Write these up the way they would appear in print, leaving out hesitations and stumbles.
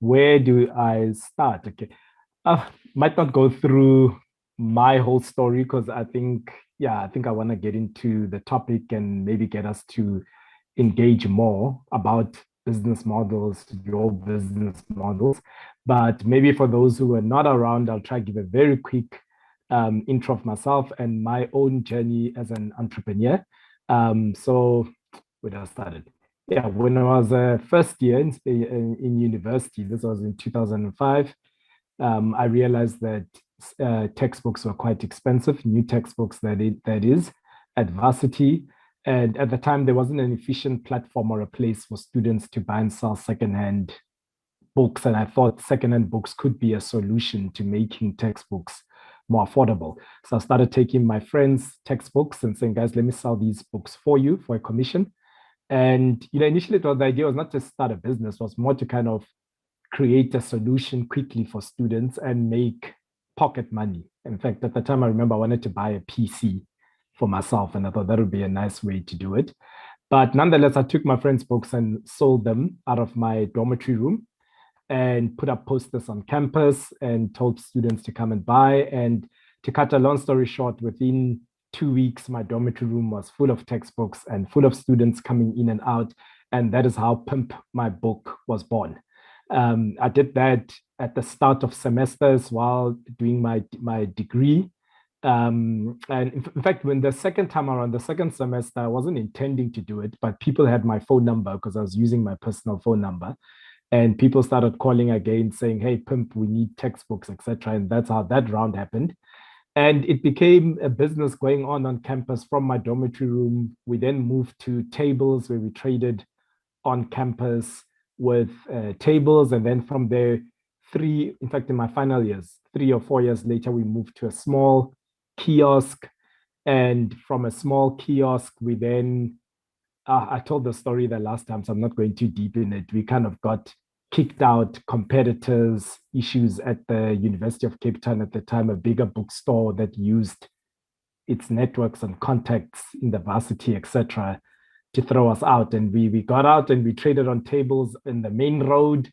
where do I start? Okay. Might not go through my whole story because I think I want to get into the topic and maybe get us to engage more about business models, your business models. But maybe for those who are not around, I'll try to give a very quick intro of myself and my own journey as an entrepreneur. So, where I started. Yeah, when I was a first year in university, this was in 2005, I realized that textbooks were quite expensive, new textbooks that is, at varsity. And at the time, there wasn't an efficient platform or a place for students to buy and sell secondhand books. And I thought secondhand books could be a solution to making textbooks more affordable. So I started taking my friends' textbooks and saying, guys, let me sell these books for you for a commission. And initially, the idea was not to start a business; it was more to kind of create a solution quickly for students and make pocket money. In fact, at the time, I remember I wanted to buy a PC for myself, and I thought that would be a nice way to do it. But nonetheless, I took my friends' books and sold them out of my dormitory room and put up posters on campus and told students to come and buy. And to cut a long story short, within 2 weeks, my dormitory room was full of textbooks and full of students coming in and out. And that is how Pimp, my book, was born. I did that at the start of semesters while doing my degree. And in fact, when the second time around, the second semester, I wasn't intending to do it, but people had my phone number because I was using my personal phone number. And people started calling again saying, hey, Pimp, we need textbooks, etc. And that's how that round happened. And it became a business going on campus from my dormitory room. We then moved to tables where we traded on campus with tables. And then from there, in fact, in my final years, 3 or 4 years later, we moved to a small kiosk. And from a small kiosk, we then, I told the story the last time, so I'm not going too deep in it. We kind of got kicked out, competitors, issues at the University of Cape Town at the time, a bigger bookstore that used its networks and contacts in the varsity, etc., to throw us out. And we got out and we traded on tables in the main road.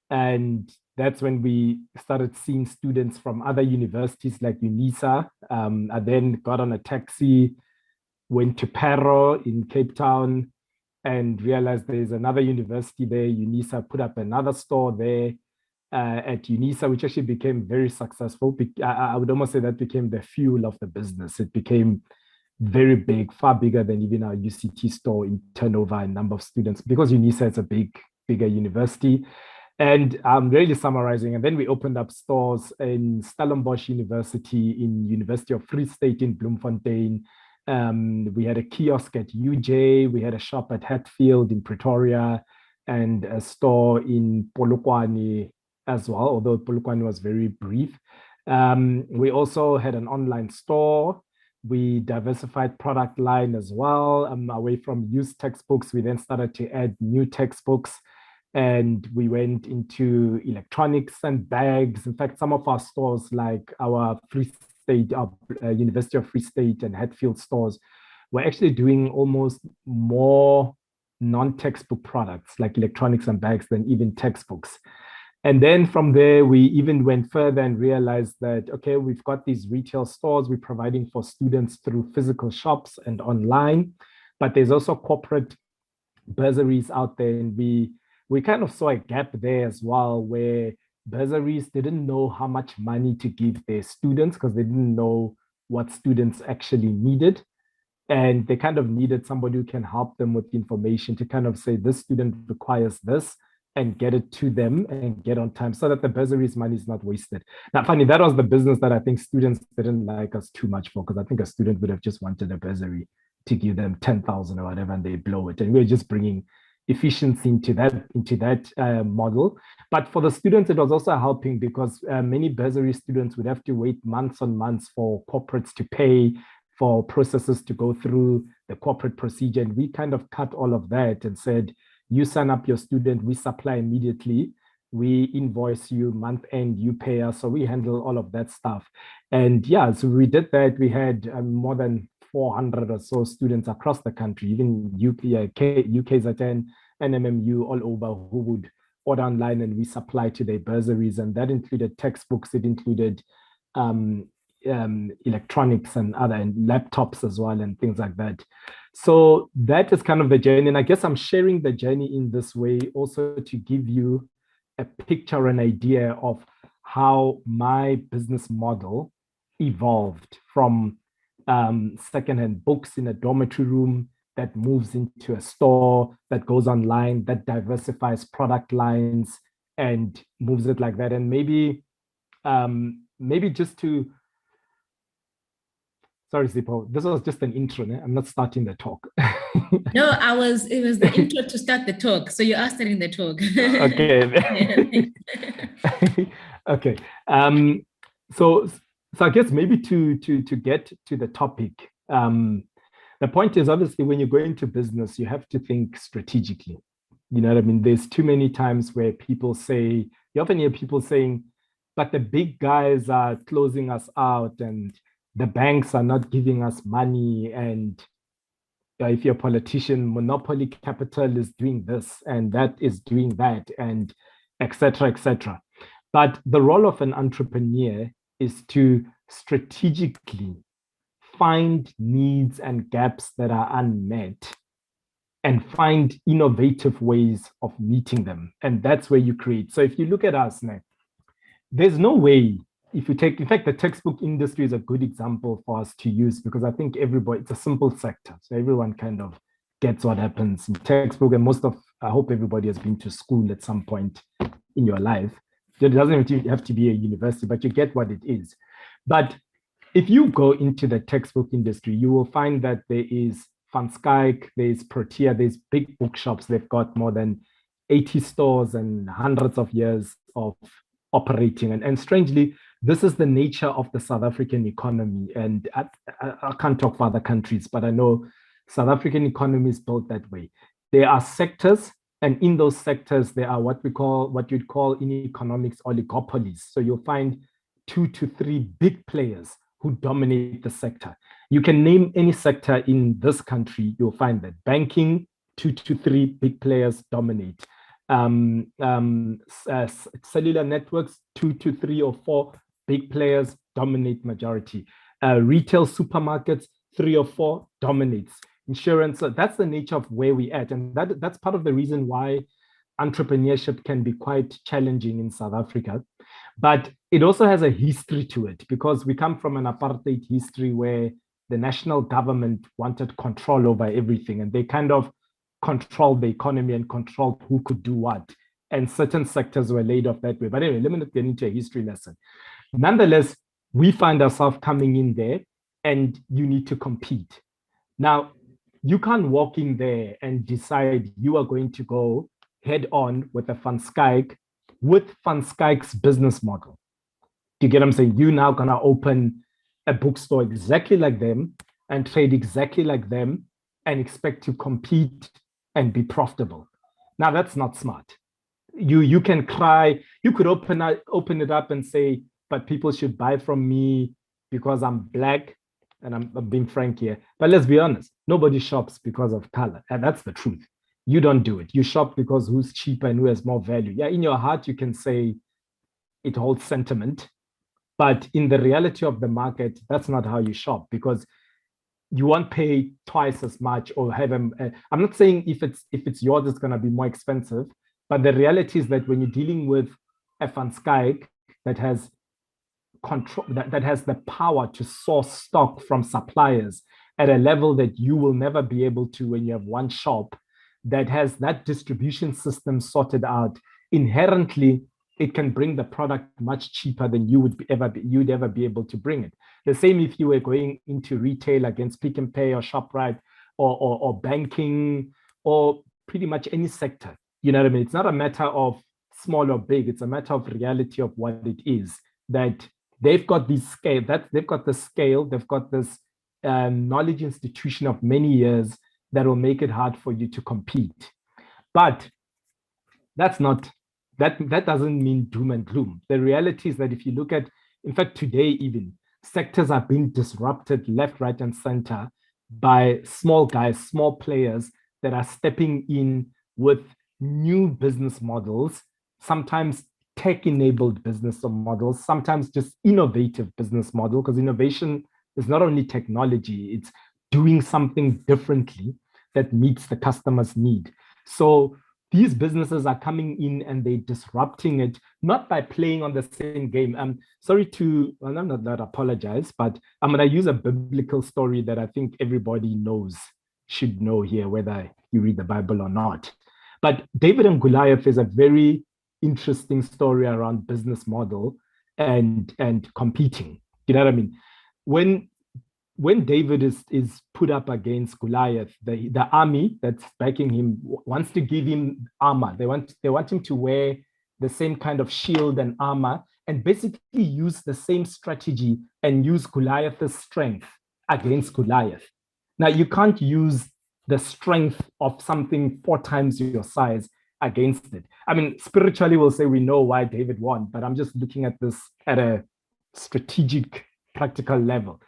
And that's when we started seeing students from other universities like UNISA. I then got on a taxi, went to Pero in Cape Town, and realized there's another university there. UNISA put up another store there at UNISA, which actually became very successful. I would almost say that became the fuel of the business. It became very big, far bigger than even our UCT store in turnover and number of students, because UNISA is a bigger university. And I'm really summarizing. And then we opened up stores in Stellenbosch University, in University of Free State in Bloemfontein. We had a kiosk at UJ. We had a shop at Hatfield in Pretoria, and a store in Polokwane as well, although Polokwane was very brief. We also had an online store. We diversified product line as well. Away from used textbooks, we then started to add new textbooks, and we went into electronics and bags. In fact, some of our stores, like our Free State, University of Free State and Hatfield stores, were actually doing almost more non-textbook products like electronics and bags than even textbooks. And then from there, we even went further and realized that, okay, we've got these retail stores we're providing for students through physical shops and online, but there's also corporate bursaries out there. And we kind of saw a gap there as well, where bursaries didn't know how much money to give their students because they didn't know what students actually needed. And they kind of needed somebody who can help them with information to kind of say, this student requires this, and get it to them and get on time so that the bursaries money is not wasted. Now, funny, that was the business that I think students didn't like us too much for, because I think a student would have just wanted a bursary to give them 10,000 or whatever, and they blow it. And we're just bringing efficiency into that model. But for the students, it was also helping because many bursary students would have to wait months on months for corporates to pay, for processes to go through the corporate procedure. And we kind of cut all of that and said, you sign up your student, we supply immediately, we invoice you month end, you pay us. So we handle all of that stuff. And yeah, so we did that. We had more than 400 or so students across the country, even UKZN, NMMU, all over, who would order online and we supply to their bursaries. And that included textbooks, it included um, electronics and other and laptops as well and things like that. So that is kind of the journey. And I guess I'm sharing the journey in this way also to give you a picture, an idea of how my business model evolved from secondhand books in a dormitory room that moves into a store, that goes online, that diversifies product lines and moves it like that. And maybe just to sorry, Zippo, this was just an intro. I'm not starting the talk. No, it was the intro to start the talk. So you are starting the talk. Okay. Okay. So I guess maybe to get to the topic, the point is obviously when you go into business, you have to think strategically. You know what I mean? There's too many times where people say, you often hear people saying, but the big guys are closing us out and the banks are not giving us money. And if you're a politician, monopoly capital is doing this and that is doing that, and et cetera, et cetera. But the role of an entrepreneur is to strategically find needs and gaps that are unmet and find innovative ways of meeting them. And that's where you create. So if you look at us now, there's no way if you take, in fact, the textbook industry is a good example for us to use because I think everybody, it's a simple sector. So everyone kind of gets what happens in textbook. And I hope everybody has been to school at some point in your life. It doesn't have to be a university, but you get what it is. But if you go into the textbook industry, you will find that there is Van Skyke, there's Protea, there's big bookshops. They've got more than 80 stores and hundreds of years of operating. And strangely, this is the nature of the South African economy. And I can't talk for other countries, but I know South African economy is built that way. There are sectors, and in those sectors, there are what you'd call in economics oligopolies. So you'll find 2 to 3 big players who dominate the sector. You can name any sector in this country, you'll find that banking, 2 to 3 big players dominate. Cellular networks, 2 to 3 or 4 big players dominate majority. Retail supermarkets, 3 or 4 dominates. Insurance, that's the nature of where we at. And that's part of the reason why entrepreneurship can be quite challenging in South Africa. But it also has a history to it because we come from an apartheid history where the national government wanted control over everything and they kind of controlled the economy and controlled who could do what. And certain sectors were laid off that way. But anyway, let me not get into a history lesson. Nonetheless, we find ourselves coming in there and you need to compete. Now, you can't walk in there and decide you are going to go head on with a Van Skyke with Van Skyke's business model. Do you get what I'm saying? You're now going to open a bookstore exactly like them and trade exactly like them and expect to compete and be profitable. Now, that's not smart. You can cry. You could open it up and say, but people should buy from me because I'm black. And I'm being frank here. But let's be honest, nobody shops because of color. And that's the truth. You don't do it. You shop because who's cheaper and who has more value. Yeah, in your heart, you can say it holds sentiment. But in the reality of the market, that's not how you shop because you won't pay twice as much or have them. I'm not saying if it's yours, it's going to be more expensive. But the reality is that when you're dealing with a Van Skyke that has control that has the power to source stock from suppliers at a level that you will never be able to when you have one shop that has that distribution system sorted out, inherently it can bring the product much cheaper than you'd ever be able to bring it. The same if you were going into retail against Pick and Pay or ShopRite or banking or pretty much any sector. You know what I mean? It's not a matter of small or big. It's a matter of reality of what it is that they've got this scale, they've got this knowledge institution of many years that will make it hard for you to compete. But that doesn't mean doom and gloom. The reality is that if you look at, in fact, today even, sectors are being disrupted left, right, and center by small guys, small players that are stepping in with new business models sometimes tech-enabled business models, sometimes just innovative business model, because innovation is not only technology, it's doing something differently that meets the customer's need. So these businesses are coming in and they're disrupting it, not by playing on the same game. I'm sorry to, well, I'm not apologize, but I'm going to use a biblical story that I think everybody knows, should know here, whether you read the Bible or not. But David and Goliath is a very interesting story around business model and competing. You know what I mean? When when David is put up against Goliath, the army that's backing him wants to give him armor. They want him to wear the same kind of shield and armor and basically use the same strategy and use Goliath's strength against Goliath. Now you can't use the strength of something 4 times your size against it. I mean, spiritually, we'll say we know why David won, but I'm just looking at this at a strategic, practical level.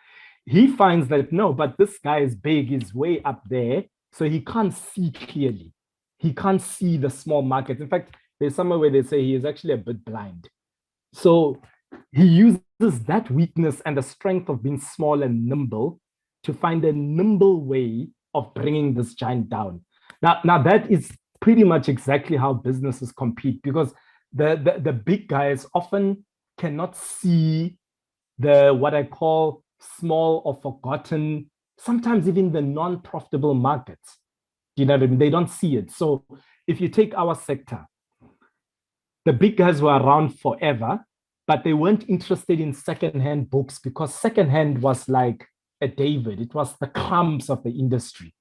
He finds that no, but this guy is big, he's way up there, so he can't see clearly. He can't see the small markets. In fact, there's somewhere where they say he is actually a bit blind. So he uses that weakness and the strength of being small and nimble to find a nimble way of bringing this giant down. Now that is pretty much exactly how businesses compete, because the big guys often cannot see the what I call small or forgotten, sometimes even the non-profitable markets. Do you know what I mean? They don't see it. So if you take our sector, the big guys were around forever, but they weren't interested in secondhand books because secondhand was like a David. It was the crumbs of the industry.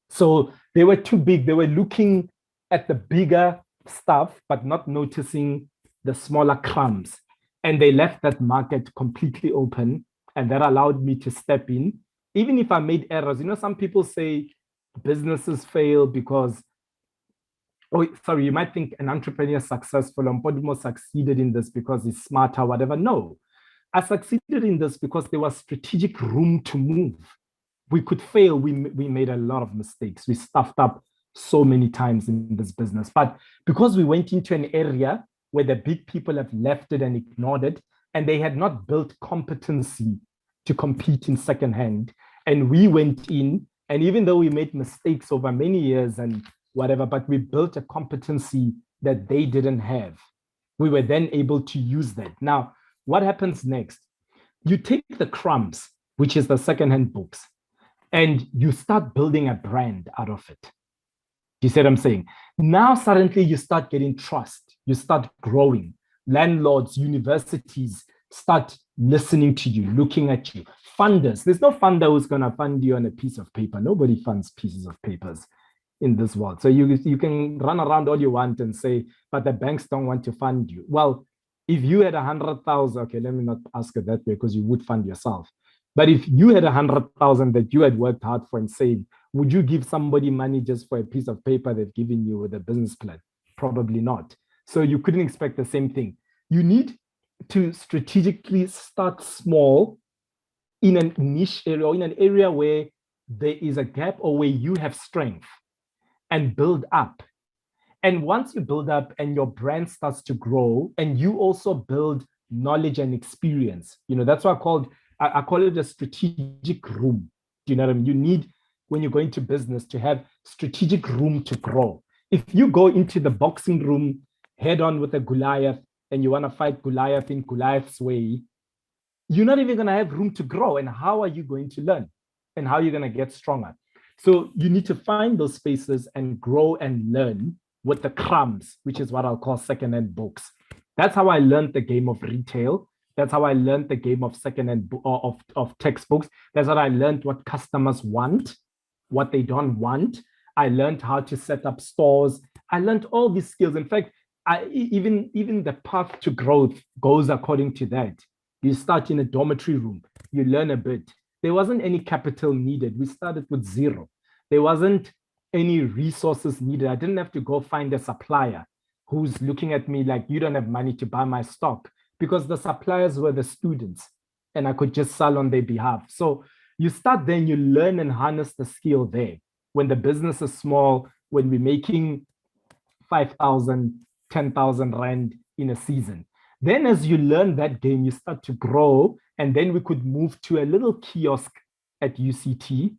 So they were too big. They were looking at the bigger stuff, but not noticing the smaller crumbs. And they left that market completely open. And that allowed me to step in. Even if I made errors, some people say businesses fail because, oh, sorry, you might think an entrepreneur is successful. Mpodumo succeeded in this because he's smarter, whatever. No, I succeeded in this because there was strategic room to move. We could fail. We made a lot of mistakes. We stuffed up so many times in this business. But because we went into an area where the big people have left it and ignored it, and they had not built competency to compete in secondhand, and we went in, and even though we made mistakes over many years and whatever, but we built a competency that they didn't have. We were then able to use that. Now, what happens next? You take the crumbs, which is the secondhand books, and you start building a brand out of it. You see what I'm saying? Now, suddenly you start getting trust. You start growing. Landlords, universities start listening to you, looking at you. Funders, there's no funder who's going to fund you on a piece of paper. Nobody funds pieces of papers in this world. So you can run around all you want and say, but the banks don't want to fund you. Well, if you had 100,000, okay, let me not ask it that way because you would fund yourself. But if you had 100,000 that you had worked hard for and saved, would you give somebody money just for a piece of paper they've given you with a business plan? Probably not. So you couldn't expect the same thing. You need to strategically start small in a niche area or in an area where there is a gap or where you have strength and build up. And once you build up and your brand starts to grow and you also build knowledge and experience, that's why I call it a strategic room. Do you know what I mean? You need, when you go into business, to have strategic room to grow. If you go into the boxing room head on with a Goliath and you want to fight Goliath in Goliath's way, you're not even going to have room to grow. And how are you going to learn? And how are you going to get stronger? So you need to find those spaces and grow and learn with the crumbs, which is what I'll call secondhand books. That's how I learned the game of retail. That's how I learned the game of secondhand of textbooks. That's how I learned what customers want, what they don't want. I learned how to set up stores. I learned all these skills. In fact, even the path to growth goes according to that. You start in a dormitory room, you learn a bit. There wasn't any capital needed. We started with zero. There wasn't any resources needed. I didn't have to go find a supplier who's looking at me like, you don't have money to buy my stock, because the suppliers were the students and I could just sell on their behalf. So you start there and you learn and harness the skill there. When the business is small, when we're making 5,000, 10,000 Rand in a season. Then as you learn that game, you start to grow. And then we could move to a little kiosk at UCT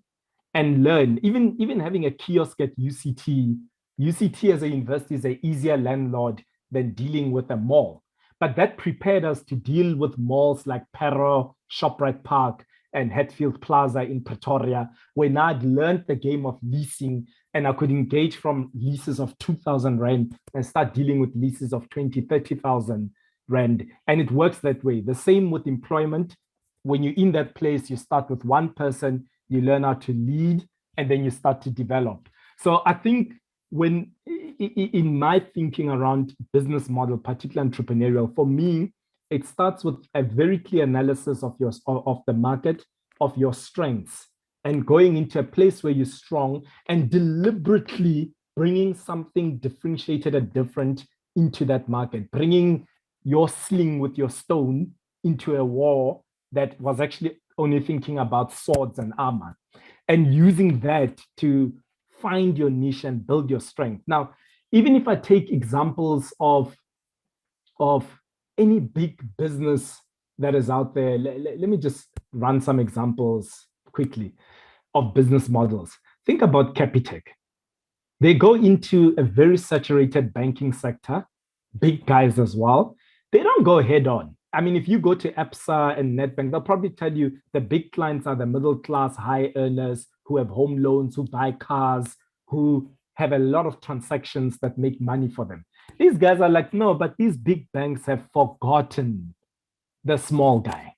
and learn. Even having a kiosk at UCT as a university is an easier landlord than dealing with a mall. But that prepared us to deal with malls like Pero, ShopRite Park, and Hatfield Plaza in Pretoria, where now I'd learned the game of leasing and I could engage from leases of 2,000 Rand and start dealing with leases of 20, 30,000 Rand. And it works that way. The same with employment. When you're in that place, you start with one person, you learn how to lead, and then you start to develop. So I think when in my thinking around business model, particularly entrepreneurial, for me, it starts with a very clear analysis of the market, of your strengths, and going into a place where you're strong and deliberately bringing something differentiated and different into that market, bringing your sling with your stone into a war that was actually only thinking about swords and armor, and using that to find your niche and build your strength. Now, even if I take examples of any big business that is out there, let me just run some examples quickly of business models. Think about Capitec. They go into a very saturated banking sector, big guys as well. They don't go head on. I mean, if you go to ABSA and Nedbank, they'll probably tell you the big clients are the middle class, high earners who have home loans, who buy cars, who have a lot of transactions that make money for them. These guys are like, no, but these big banks have forgotten the small guy,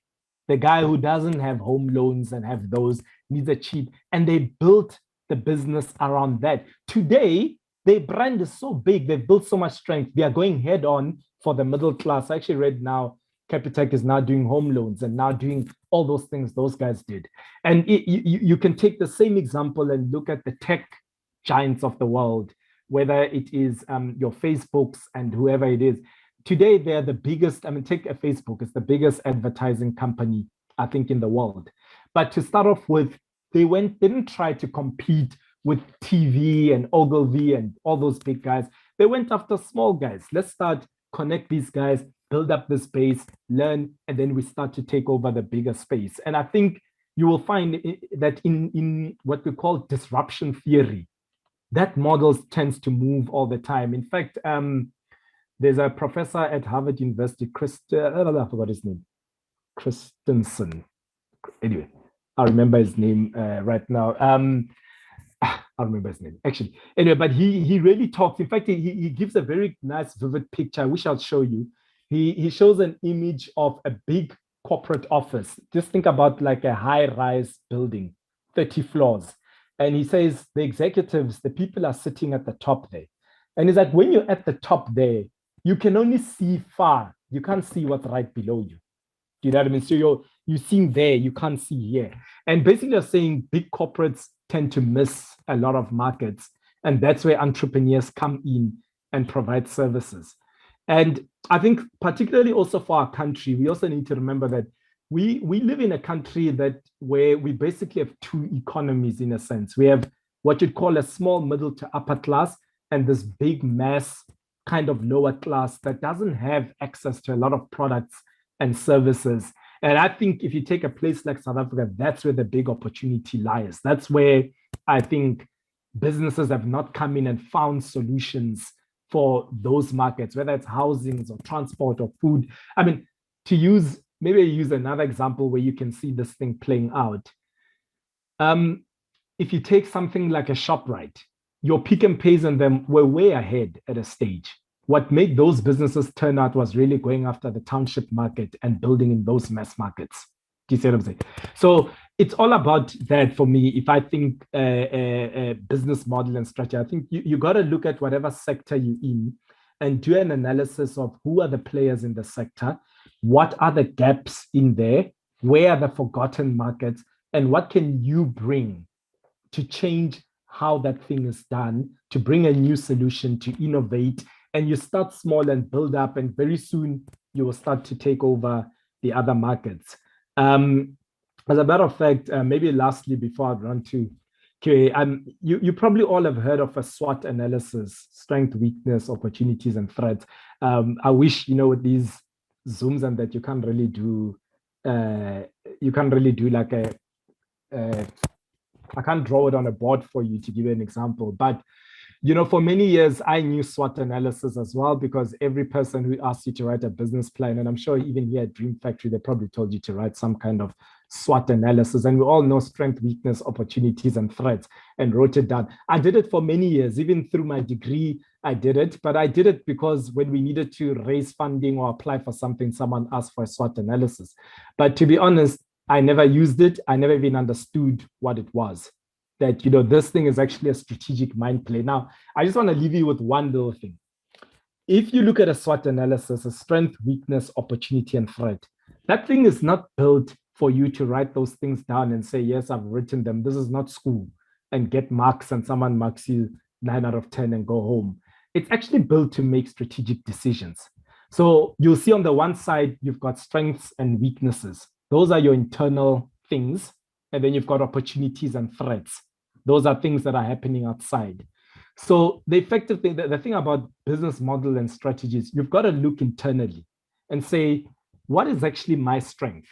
the guy who doesn't have home loans and have those, needs a cheap. And they built the business around that. Today, their brand is so big, they've built so much strength. They are going head on for the middle class. I actually read now, Capitec is now doing home loans and now doing all those things those guys did. And you can take the same example and look at the tech giants of the world, whether it is your Facebooks and whoever it is. Today, they're the biggest. I mean, take a Facebook, it's the biggest advertising company, I think, in the world. But to start off with, they didn't try to compete with TV and Ogilvy and all those big guys. They went after small guys. Let's start, connect these guys, build up the space, learn, and then we start to take over the bigger space. And I think you will find that in what we call disruption theory, that model tends to move all the time. In fact, there's a professor at Harvard University, I forgot his name, Christensen. Anyway, I remember his name right now. I remember his name, actually. Anyway, but he really talks. In fact, he gives a very nice, vivid picture. I wish I'd show you. He shows an image of a big corporate office. Just think about like a high-rise building, 30 floors. And he says the executives, the people are sitting at the top there. And he's like, when you're at the top there, you can only see far. You can't see what's right below you. Do you know what I mean? So you're seeing there, you can't see here. And basically, you're saying big corporates tend to miss a lot of markets. And that's where entrepreneurs come in and provide services. And I think particularly also for our country, we also need to remember that we live in a country where we basically have two economies in a sense. We have what you'd call a small middle to upper class and this big mass kind of lower class that doesn't have access to a lot of products and services. And I think if you take a place like South Africa, that's where the big opportunity lies. That's where I think businesses have not come in and found solutions for those markets, whether it's housing or transport or food. I mean, maybe use another example where you can see this thing playing out. If you take something like a ShopRite, your Pick and Pays and them were way ahead at a stage. What made those businesses turn out was really going after the township market and building in those mass markets. Do you see what I'm saying? So it's all about that for me. If I think a business model and strategy, I think you got to look at whatever sector you're in and do an analysis of who are the players in the sector, what are the gaps in there, where are the forgotten markets, and what can you bring to change how that thing is done, to bring a new solution, to innovate. And you start small and build up, and very soon you will start to take over the other markets. As a matter of fact, maybe lastly, before I run to Okay, you probably all have heard of a SWOT analysis: strength, weakness, opportunities, and threats. I wish, with these Zooms and that uh, you can't really do like a I can't draw it on a board for you to give you an example, but for many years, I knew SWOT analysis as well because every person who asked you to write a business plan, and I'm sure even here at Dream Factory, they probably told you to write some kind of SWOT analysis. And we all know strength, weakness, opportunities, and threats, and wrote it down. I did it for many years, even through my degree. I did it, but I did it because when we needed to raise funding or apply for something, someone asked for a SWOT analysis. But to be honest, I never used it. I never even understood what it was. That this thing is actually a strategic mind play. Now, I just want to leave you with one little thing. If you look at a SWOT analysis, a strength, weakness, opportunity, and threat, that thing is not built for you to write those things down and say, yes, I've written them. This is not school and get marks and someone marks you 9 out of 10 and go home. It's actually built to make strategic decisions. So you'll see on the one side, you've got strengths and weaknesses. Those are your internal things. And then you've got opportunities and threats. Those are things that are happening outside. So the effective thing, the thing about business model and strategies, you've got to look internally and say, what is actually my strength?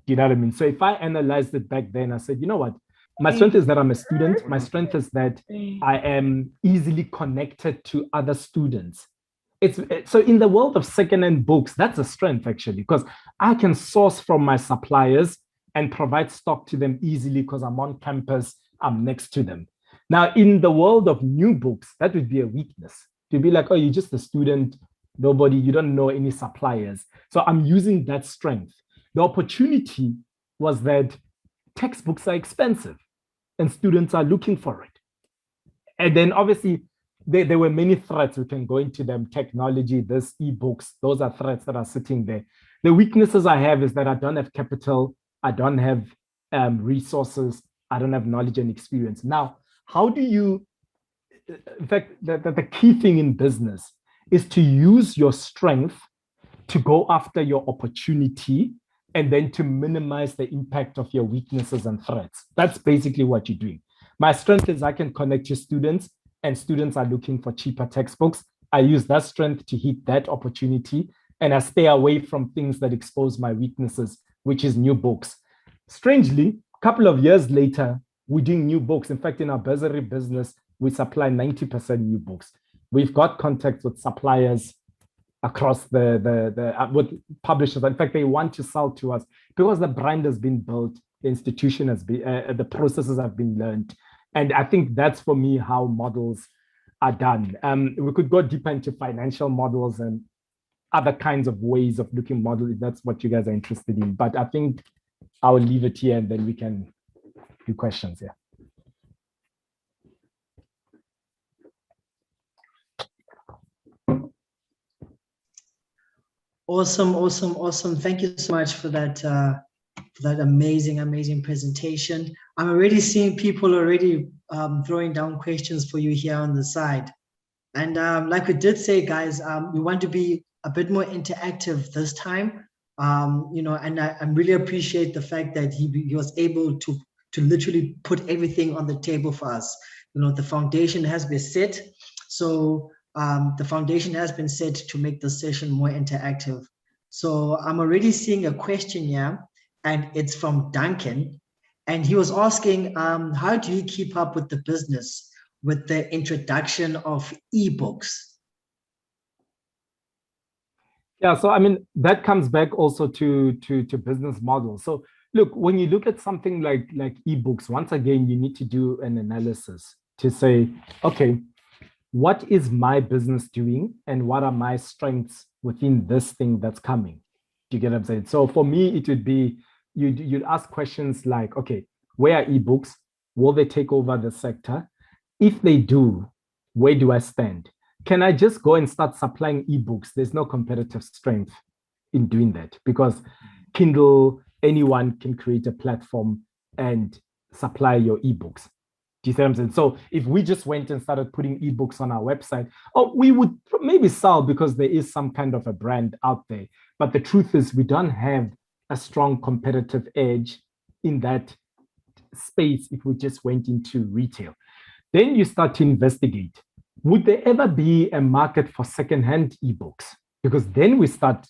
Do you know what I mean? So if I analyzed it back then, I said, you know what? My strength is that I'm a student. My strength is that I am easily connected to other students. So in the world of secondhand books, that's a strength actually, because I can source from my suppliers and provide stock to them easily because I'm on campus, I'm next to them. Now, in the world of new books, that would be a weakness. To be like, oh, you're just a student, you don't know any suppliers. So I'm using that strength. The opportunity was that textbooks are expensive and students are looking for it. And then obviously, there were many threats. We can go into them: technology, this, ebooks, those are threats that are sitting there. The weaknesses I have is that I don't have capital, I don't have resources, I don't have knowledge and experience. Now, how do you, in fact, the key thing in business is to use your strength to go after your opportunity and then to minimize the impact of your weaknesses and threats. That's basically what you're doing. My strength is I can connect to students, and students are looking for cheaper textbooks. I use that strength to hit that opportunity, and I stay away from things that expose my weaknesses, which is new books. Strangely, a couple of years later, we're doing new books. In fact, in our bursary business, we supply 90% new books. We've got contacts with suppliers across with publishers. In fact, they want to sell to us because the brand has been built, the institution has been, the processes have been learned. And I think that's, for me, how models are done. We could go deeper into financial models and other kinds of ways of looking model if that's what you guys are interested in. But I think I'll leave it here and then we can do questions here. Awesome. Thank you so much for that amazing presentation. I'm already seeing people already throwing down questions for you here on the side. And like we did say, guys, we want to be a bit more interactive this time. And I really appreciate the fact that he was able to literally put everything on the table for us. The foundation has been set. So the foundation has been set to make the session more interactive. So I'm already seeing a question here, and it's from Duncan. And he was asking, how do you keep up with the business with the introduction of ebooks? Yeah, so I mean, that comes back also to business models. So look, when you look at something like ebooks, once again, you need to do an analysis to say, okay, what is my business doing and what are my strengths within this thing that's coming? Do you get what I'm saying? So for me, it would be, you'd ask questions like, okay, where are ebooks? Will they take over the sector? If they do, where do I stand? Can I just go and start supplying ebooks? There's no competitive strength in doing that because Kindle, anyone can create a platform and supply your ebooks. Do you see what I'm saying? So if we just went and started putting ebooks on our website, we would maybe sell because there is some kind of a brand out there. But the truth is we don't have a strong competitive edge in that space if we just went into retail. Then you start to investigate, would there ever be a market for secondhand ebooks? Because then we start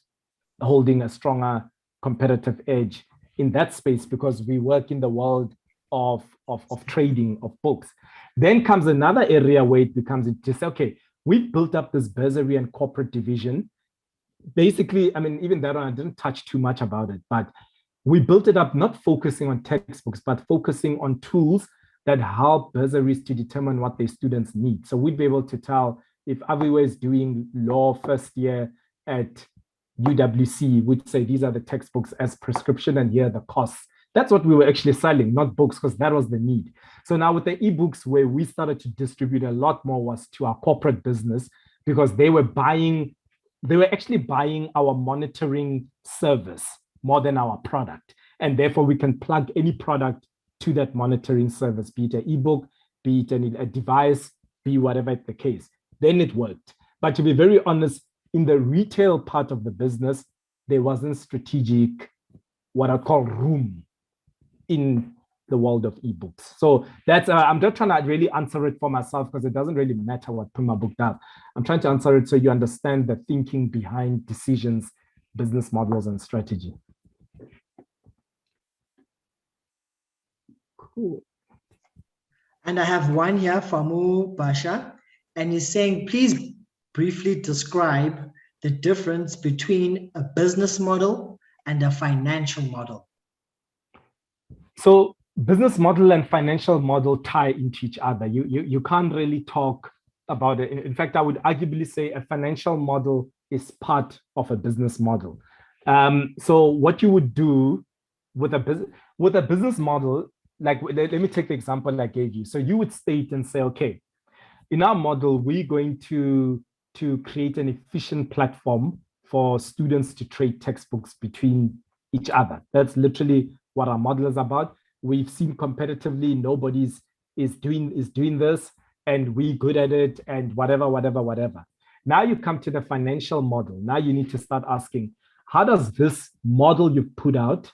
holding a stronger competitive edge in that space because we work in the world of trading of books. Then comes another area where it becomes to say, okay, we've built up this bursary and corporate division. Basically, I mean, even that one, I didn't touch too much about it, but we built it up not focusing on textbooks, but focusing on tools that help bursaries to determine what their students need. So we'd be able to tell if Aviwa is doing law first year at UWC, we'd say these are the textbooks as prescription and here are the costs. That's what we were actually selling, not books, because that was the need. So now with the ebooks, where we started to distribute a lot more was to our corporate business because they were actually buying our monitoring service more than our product. And therefore we can plug any product to that monitoring service, be it an ebook, be it a device, be whatever the case. Then it worked. But to be very honest, in the retail part of the business, there wasn't strategic, what I call room in the world of ebooks. So that's, I'm just trying to really answer it for myself because it doesn't really matter what Puma Book does. I'm trying to answer it so you understand the thinking behind decisions, business models, and strategy. Cool. And I have one here, Famu Basha, and he's saying, please briefly describe the difference between a business model and a financial model. So business model and financial model tie into each other. You can't really talk about it. In fact, I would arguably say a financial model is part of a business model. So what you would do with a business model, like let me take the example I gave you. So you would state and say, okay, in our model, we're going to create an efficient platform for students to trade textbooks between each other. That's literally what our model is about. We've seen competitively, nobody's is doing this, and we're good at it, and whatever. Now you come to the financial model. Now you need to start asking, how does this model you put out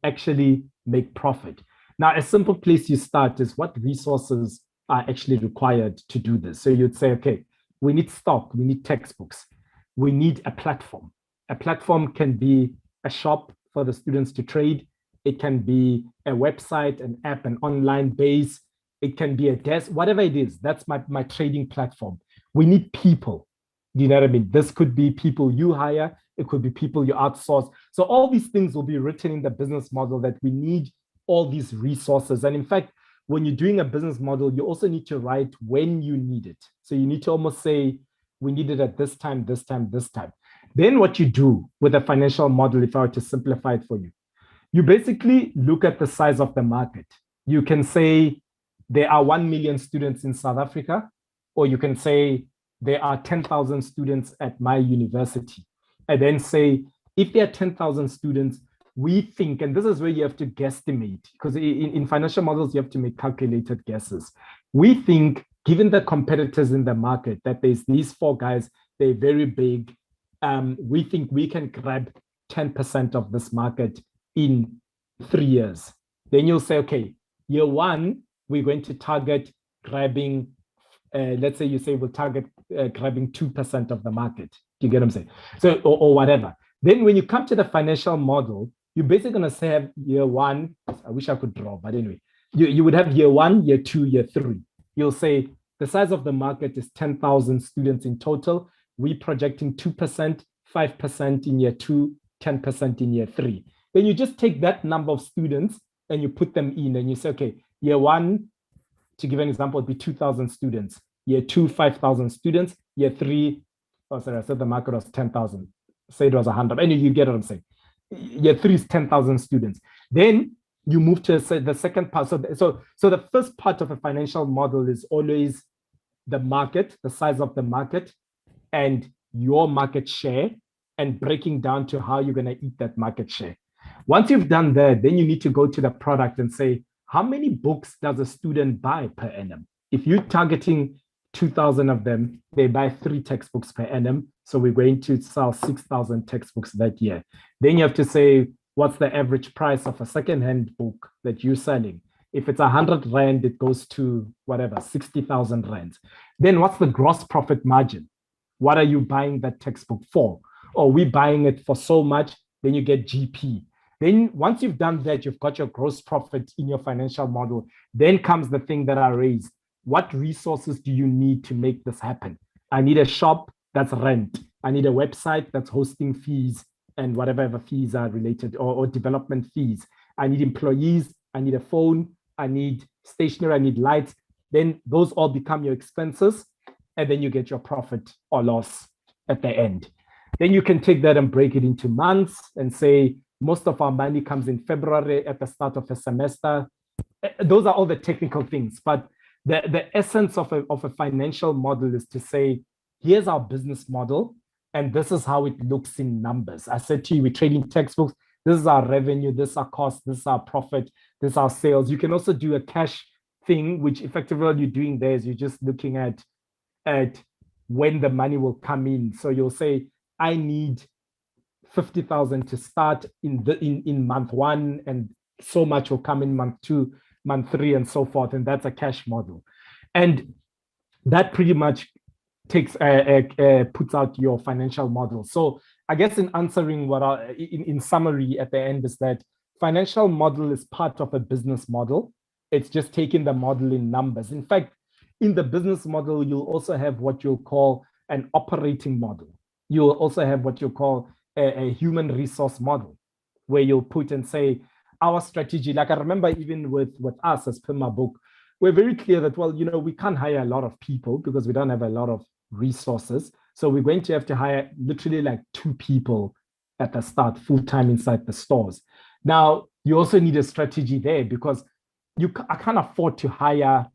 actually make profit? Now, a simple place you start is what resources are actually required to do this. So you'd say, okay, we need stock, we need textbooks, we need a platform. A platform can be a shop for the students to trade. It can be a website, an app, an online base. It can be a desk, whatever it is. That's my trading platform. We need people. Do you know what I mean? This could be people you hire. It could be people you outsource. So all these things will be written in the business model that we need all these resources. And in fact, when you're doing a business model, you also need to write when you need it. So you need to almost say, we need it at this time, this time, this time. Then what you do with a financial model, if I were to simplify it for you, you basically look at the size of the market. You can say there are 1 million students in South Africa, or you can say there are 10,000 students at my university. And then say, if there are 10,000 students, we think, and this is where you have to guesstimate, because in financial models, you have to make calculated guesses. We think, given the competitors in the market, that there's these 4 guys, they're very big. We think we can grab 10% of this market in 3 years. Then you'll say, okay, year 1, we're going to target grabbing, let's say you say we'll target grabbing 2% of the market. Do you get what I'm saying? So, or whatever. Then when you come to the financial model, you're basically going to say year 1, I wish I could draw, but anyway, you would have year 1, year 2, year 3. You'll say the size of the market is 10,000 students in total. We're projecting 2%, 5% in year 2, 10% in year 3. Then you just take that number of students and you put them in and you say, okay, year 1, to give an example, would be 2,000 students. Year 2, 5,000 students. Year 3, oh, sorry, I said the market was 10,000. Say it was 100. Anyway, you get what I'm saying. Year 3 is 10,000 students. Then you move to the second part. So the first part of a financial model is always the market, the size of the market, and your market share, and breaking down to how you're going to eat that market share. Once you've done that, then you need to go to the product and say, how many books does a student buy per annum? If you're targeting 2,000 of them, they buy 3 textbooks per annum. So we're going to sell 6,000 textbooks that year. Then you have to say, what's the average price of a secondhand book that you're selling? If it's 100 Rand, it goes to whatever, 60,000 Rand. Then what's the gross profit margin? What are you buying that textbook for? Or we buying it for so much, then you get GP. Then once you've done that, you've got your gross profit in your financial model. Then comes the thing that I raised. What resources do you need to make this happen? I need a shop, that's rent. I need a website, that's hosting fees and whatever fees are related, or development fees. I need employees, I need a phone, I need stationery, I need lights. Then those all become your expenses, and then you get your profit or loss at the end. Then you can take that and break it into months and say, most of our money comes in February at the start of a semester. Those are all the technical things, but the essence of a financial model is to say, here's our business model, and this is how it looks in numbers. I said to you, we're trading textbooks. This is our revenue, this is our cost, this is our profit, this is our sales. You can also do a cash thing, which effectively what you're doing there is you're just looking at when the money will come in. So you'll say, I need 50,000 to start in month one, and so much will come in month two, month three, and so forth. And that's a cash model. And that pretty much puts out your financial model. So I guess in answering in summary at the end is that financial model is part of a business model. It's just taking the model in numbers. In fact, in the business model, you'll also have what you'll call an operating model. You'll also have what you call a human resource model, where you'll put and say, our strategy, like I remember even with us as per my book, we're very clear that, well, we can't hire a lot of people because we don't have a lot of resources. So we're going to have to hire literally like 2 people at the start, full-time inside the stores. Now, you also need a strategy there because I can't afford to hire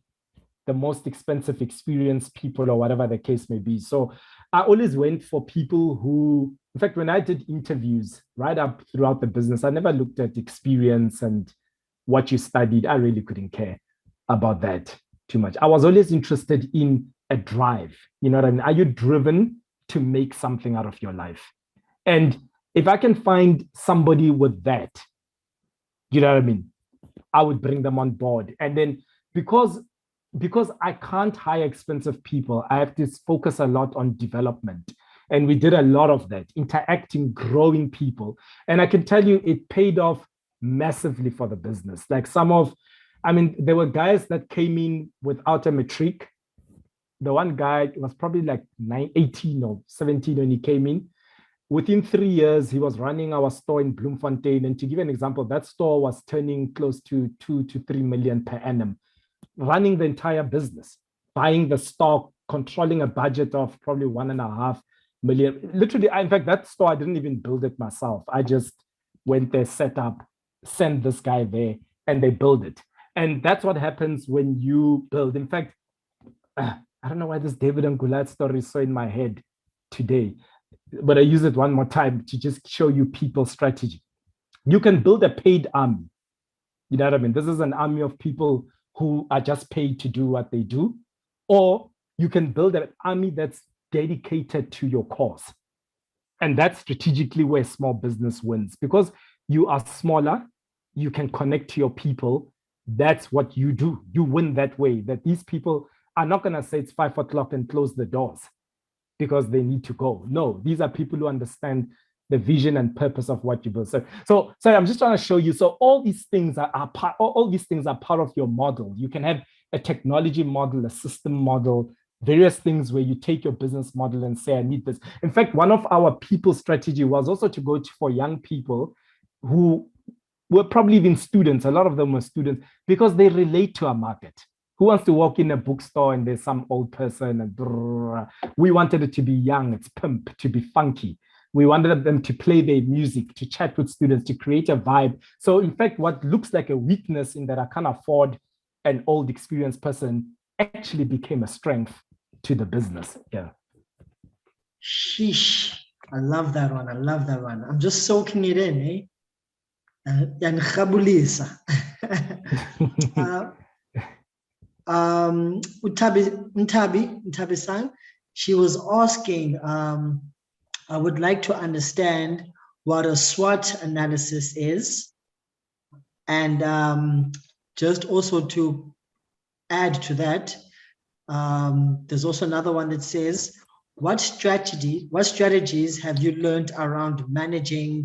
the most expensive experienced people or whatever the case may be. So I always went for people who, in fact, when I did interviews right up throughout the business, I never looked at experience and what you studied. I really couldn't care about that too much. I was always interested in a drive. You know what I mean? Are you driven to make something out of your life? And if I can find somebody with that, you know what I mean? I would bring them on board. And then because I can't hire expensive people, I have to focus a lot on development. And we did a lot of that, interacting, growing people. And I can tell you it paid off massively for the business. Like there were guys that came in without a matric. The one guy was probably like 18 or 17 when he came in. Within 3 years, he was running our store in Bloemfontein. And to give an example, that store was turning close to 2 to 3 million per annum, running the entire business, buying the stock, controlling a budget of probably 1.5 million. Literally, in fact, that store, I didn't even build it myself. I just went there, set up, sent this guy there, and they build it. And that's what happens when you build. In fact, I don't know why this David and Goliath story is so in my head today, but I use it one more time to just show you people's strategy. You can build a paid army. You know what I mean? This is an army of people who are just paid to do what they do. Or you can build an army that's dedicated to your cause. And that's strategically where small business wins. Because you are smaller, you can connect to your people. That's what you do. You win that way, that these people are not going to say it's 5 o'clock and close the doors because they need to go. No, these are people who understand the vision and purpose of what you build. So I'm just trying to show you. So all these things are part of your model. You can have a technology model, a system model, various things where you take your business model and say, I need this. In fact, one of our people strategy was also to go for young people who were probably even students. A lot of them were students because they relate to our market. Who wants to walk in a bookstore and there's some old person and we wanted it to be young, it's pimp, to be funky. We wanted them to play their music, to chat with students, to create a vibe. So in fact, what looks like a weakness in that I can't afford an old experienced person actually became a strength to the business. Yeah. Sheesh. I love that one. I'm just soaking it in, eh? Utabi-san, she was asking, I would like to understand what a SWOT analysis is, and just also to add to that, there's also another one that says, what strategies have you learned around managing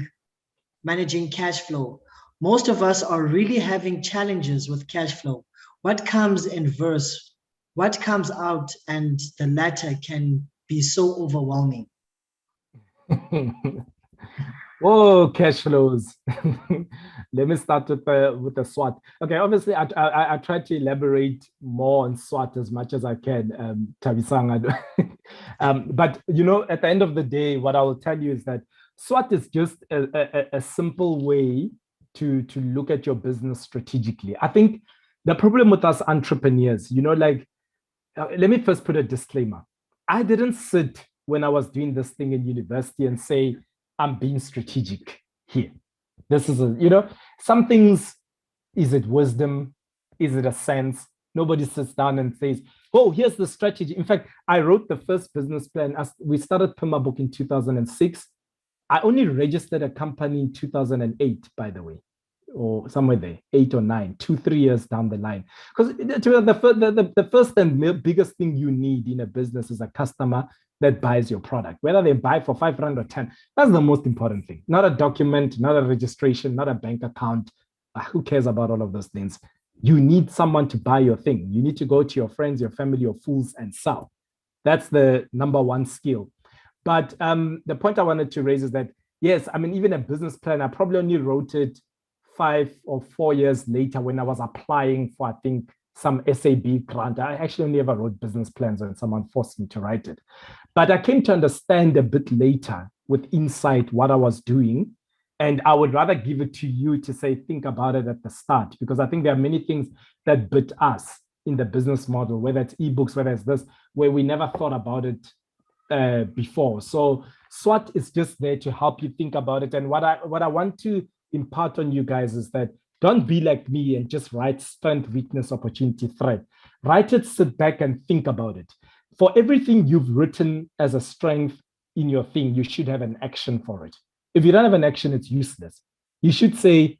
cash flow? Most of us are really having challenges with cash flow. What comes in verse? What comes out? And the latter can be so overwhelming. Oh, cash flows. Let me start with the SWOT. Okay, obviously, I try to elaborate more on SWOT as much as I can, Tabisang. But at the end of the day, what I will tell you is that SWOT is just a simple way to look at your business strategically. I think the problem with us entrepreneurs, let me first put a disclaimer. I didn't sit when I was doing this thing in university and say, I'm being strategic here. This is some things, is it wisdom? Is it a sense? Nobody sits down and says, oh, here's the strategy. In fact, I wrote the first business plan as we started Book in 2006. I only registered a company in 2008, by the way, or somewhere there, 8 or 9, 2-3 years down the line. Because the first and biggest thing you need in a business is a customer that buys your product, whether they buy for 500 or 10. That's the most important thing. Not a document, not a registration, not a bank account. Who cares about all of those things? You need someone to buy your thing. You need to go to your friends, your family, your fools and sell. That's the number one skill. But the point I wanted to raise is that, yes, I mean, even a business plan, I probably only wrote it 5 or 4 years later when I was applying for, I think, some SAB grant. I actually only ever wrote business plans when someone forced me to write it. But I came to understand a bit later with insight what I was doing. And I would rather give it to you to say, think about it at the start, because I think there are many things that bit us in the business model, whether it's ebooks, whether it's this, where we never thought about it before. So SWOT is just there to help you think about it. And what I want to impart on you guys is that don't be like me and just write strength, weakness, opportunity, threat. Write it, sit back and think about it. For everything you've written as a strength in your thing, you should have an action for it. If you don't have an action, it's useless. You should say,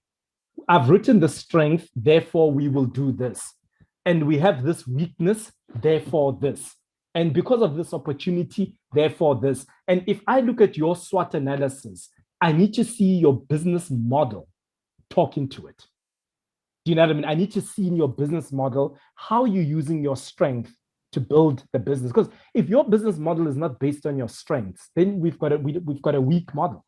I've written the strength, therefore we will do this. And we have this weakness, therefore this. And because of this opportunity, therefore this. And if I look at your SWOT analysis, I need to see your business model talking to it. Do you know what I mean? I need to see in your business model how you're using your strength to build the business. Because if your business model is not based on your strengths, then we've got a weak model.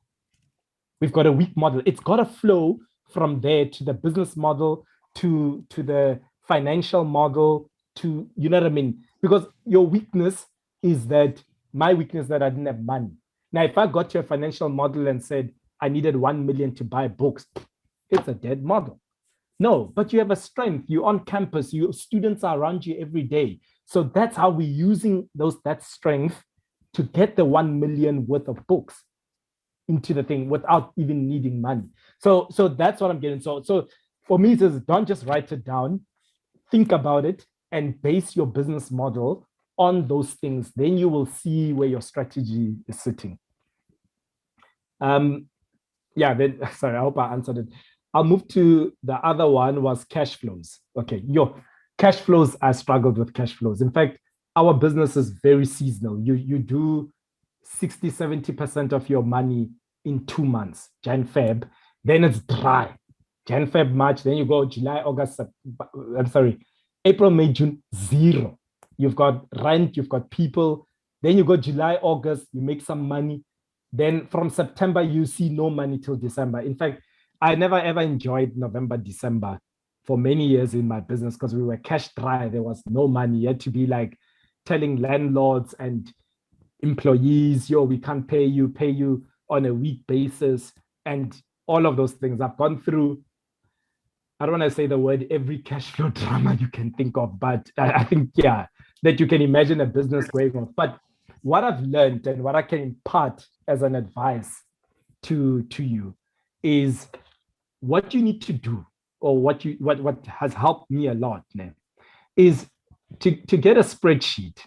We've got a weak model. It's got to flow from there to the business model, to the financial model, to, you know what I mean? Because your weakness is that, my weakness that I didn't have money. Now, if I got to a financial model and said I needed 1 million to buy books, it's a dead model. No, but you have a strength. You're on campus. Your students are around you every day. So that's how we're using that strength to get the 1 million worth of books into the thing without even needing money. So that's what I'm getting. So for me, it is, don't just write it down. Think about it and base your business model on those things. Then you will see where your strategy is sitting. Sorry, I hope I answered it. I'll move to the other one, was cash flows. Okay, cash flows, I struggled with cash flows. In fact, our business is very seasonal. You do 60, 70% of your money in 2 months, Jan, Feb, then it's dry. Jan, Feb, March, then you go July, August, April, May, June, zero. You've got rent, you've got people. Then you go July, August, you make some money. Then from September, you see no money till December. In fact, I never ever enjoyed November, December for many years in my business because we were cash dry. There was no money. You had to be like telling landlords and employees, we can't pay you on a week basis, and all of those things. I've gone through, I don't want to say the word every cash flow drama you can think of, but I think, that you can imagine a business going on. But what I've learned and what I can impart as an advice to you is what you need to do, or what has helped me a lot now, is to get a spreadsheet.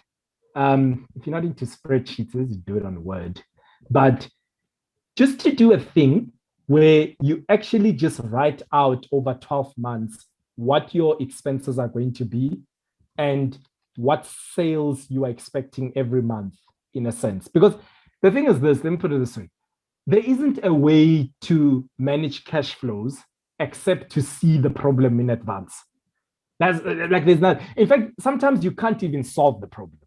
If you're not into spreadsheets, let's do it on Word. But just to do a thing where you actually just write out over 12 months what your expenses are going to be and what sales you are expecting every month, in a sense. Because the thing is this, let me put it this way. There isn't a way to manage cash flows except to see the problem in advance. That's like there's not. In fact, sometimes you can't even solve the problem.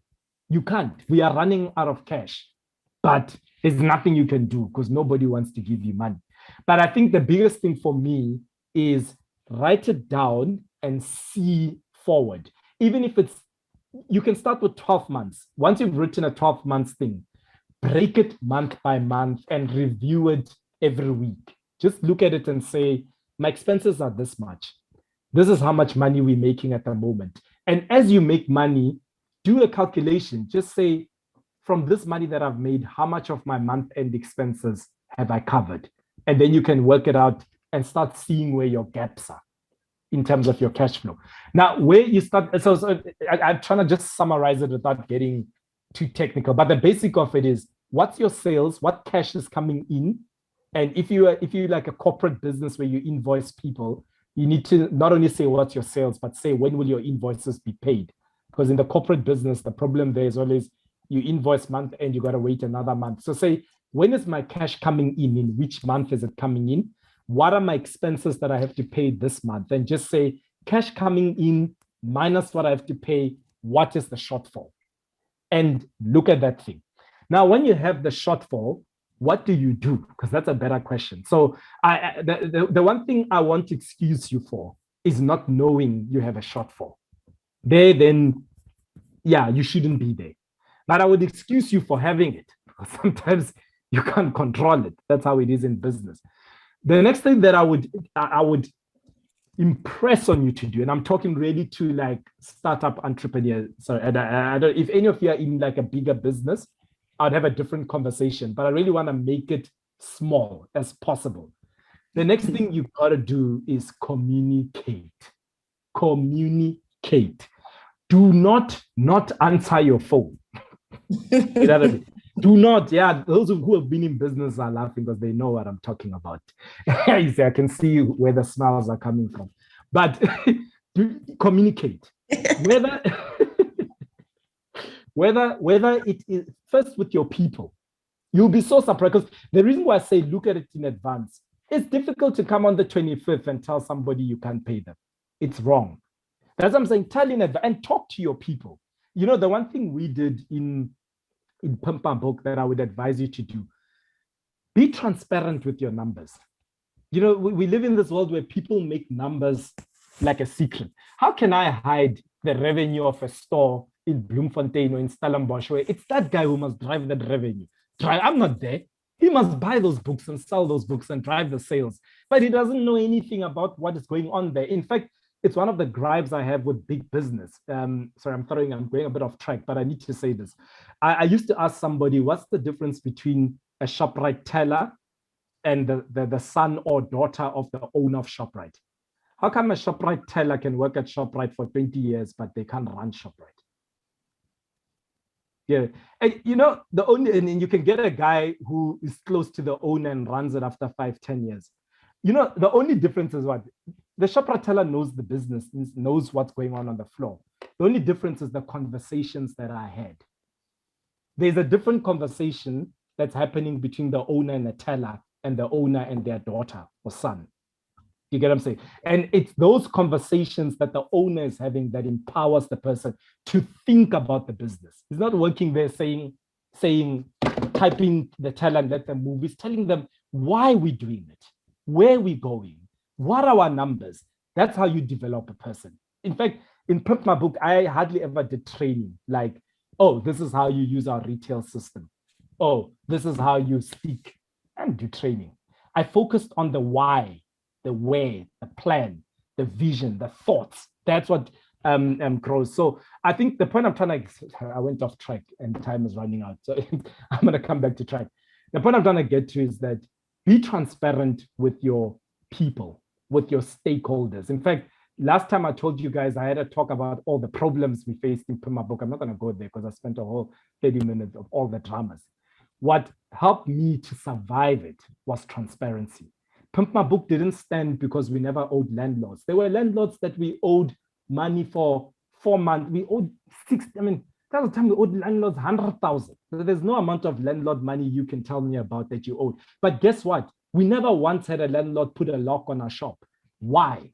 You can't. We are running out of cash, but there's nothing you can do because nobody wants to give you money. But I think the biggest thing for me is write it down and see forward. Even if it's, you can start with 12 months. Once you've written a 12 months thing, break it month by month and review it every week. Just look at it and say, my expenses are this much. This is how much money we're making at the moment. And as you make money, do a calculation. Just say, from this money that I've made, how much of my month-end expenses have I covered? And then you can work it out and start seeing where your gaps are in terms of your cash flow. Now, where you start, I'm trying to just summarize it without getting too technical, but the basic of it is, what's your sales? What cash is coming in? And if you like a corporate business where you invoice people, you need to not only say what's your sales, but say when will your invoices be paid? Because in the corporate business, the problem there is always you invoice month and you got to wait another month. So say, when is my cash coming in? In which month is it coming in? What are my expenses that I have to pay this month? And just say, cash coming in minus what I have to pay, what is the shortfall? And look at that thing. Now, when you have the shortfall, what do you do? Because that's a better question. So the one thing I want to excuse you for is not knowing you have a shortfall. Then, yeah, you shouldn't be there. But I would excuse you for having it, because sometimes you can't control it. That's how it is in business. The next thing that I would impress on you to do, and I'm talking really to like startup entrepreneurs. Sorry, I don't, if any of you are in like a bigger business, I'd have a different conversation, but I really want to make it small as possible. The next thing you've got to do is communicate. Communicate. Do not answer your phone. Do not, yeah, those who have been in business are laughing because they know what I'm talking about. You see, I can see where the smiles are coming from. But do communicate. Whether it is first with your people, you'll be so surprised. Because the reason why I say look at it in advance, it's difficult to come on the 25th and tell somebody you can't pay them. It's wrong. That's what I'm saying. Tell in advance and talk to your people. You know, the one thing we did in Mpodumo that I would advise you to do, be transparent with your numbers. You know, we live in this world where people make numbers like a secret. How can I hide the revenue of a store in Bloemfontein or in Stellenbosch, where it's that guy who must drive that revenue? I'm not there. He must buy those books and sell those books and drive the sales, but he doesn't know anything about what is going on there. In fact, it's one of the gripes I have with big business. Sorry, I'm going a bit off track, but I need to say this. I used to ask somebody, what's the difference between a ShopRite teller and the son or daughter of the owner of ShopRite? How come a ShopRite teller can work at ShopRite for 20 years, but they can't run ShopRite? Yeah, and you know, and you can get a guy who is close to the owner and runs it after 5-10 years. You know, the only difference is what? The ShopRite teller knows the business, knows what's going on the floor. The only difference is the conversations that I had. There's a different conversation that's happening between the owner and the teller and the owner and their daughter or son. You get what I'm saying? And it's those conversations that the owner is having that empowers the person to think about the business. He's not working there saying, typing the teller and let them move. He's telling them why we're doing it, where we're going, what are our numbers. That's how you develop a person. In fact, in Mpodumo, I hardly ever did training like, oh, this is how you use our retail system. Oh, this is how you speak and do training. I focused on the why, the where, the plan, the vision, the thoughts. That's what grows. So I think the point I'm trying to, I went off track and time is running out. So I'm going to come back to track. The point I'm trying to get to is that be transparent with your people, with your stakeholders. In fact, last time I told you guys, I had a talk about all the problems we faced in Mpodumo. I'm not going to go there because I spent a whole 30 minutes of all the dramas. What helped me to survive it was transparency. Pimp My Book didn't stand because we never owed landlords. There were landlords that we owed money for 4 months. We owed that was the time we owed landlords 100,000. So there's no amount of landlord money you can tell me about that you owed. But guess what? We never once had a landlord put a lock on our shop. Why?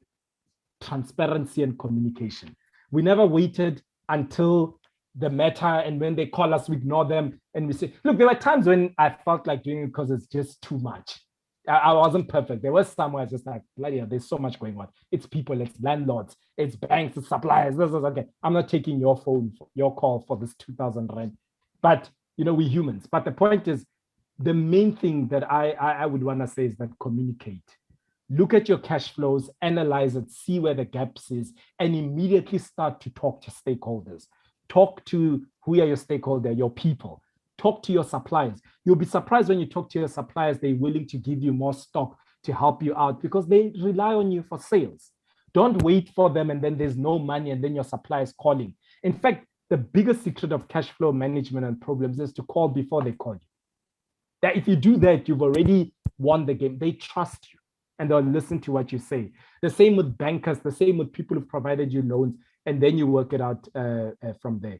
Transparency and communication. We never waited until the matter, and when they call us, we ignore them and we say, look, there were times when I felt like doing it because it's just too much. I wasn't perfect. There was some where I was just like, bloody hell, there's so much going on. It's people, it's landlords, it's banks, it's suppliers. This is okay. I'm not taking your call for this 2,000 rand. But we're humans. But the point is, the main thing that I would want to say is that communicate. Look at your cash flows, analyze it, see where the gaps is, and immediately start to talk to stakeholders. Talk to who are your stakeholders, your people. Talk to your suppliers. You'll be surprised when you talk to your suppliers, they're willing to give you more stock to help you out because they rely on you for sales. Don't wait for them and then there's no money and then your supplier is calling. In fact, the biggest secret of cash flow management and problems is to call before they call you. That if you do that, you've already won the game. They trust you and they'll listen to what you say. The same with bankers, the same with people who've provided you loans, and then you work it out from there.